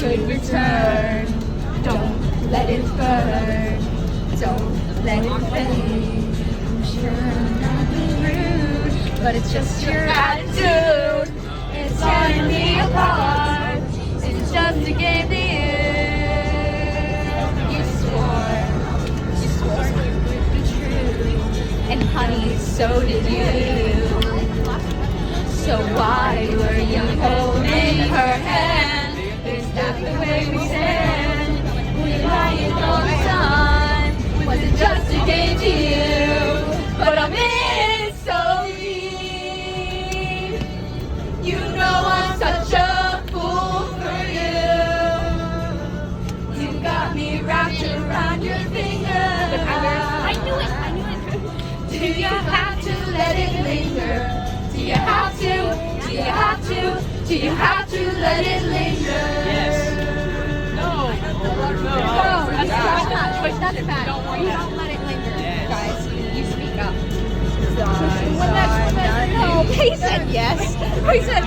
could return. Don't let it burn. Don't let it fade. I'm sure I'm not being rude, but it's just your attitude. It's tearing me apart. It's just a game to you. You swore it would be true, and honey, so did you. So why were you holding her hand? Is that the way we stand? We lying all the time. Was it just a game to you? But I'm in so deep. You know I'm such a fool for you. You got me wrapped around your finger. I knew it. Do you have to let it linger? Do you have to? Do you have to? Do you have to let it linger? Yes. No, that's not choice. That's bad. You don't let it linger, guys. You speak up. No, he said yes. He said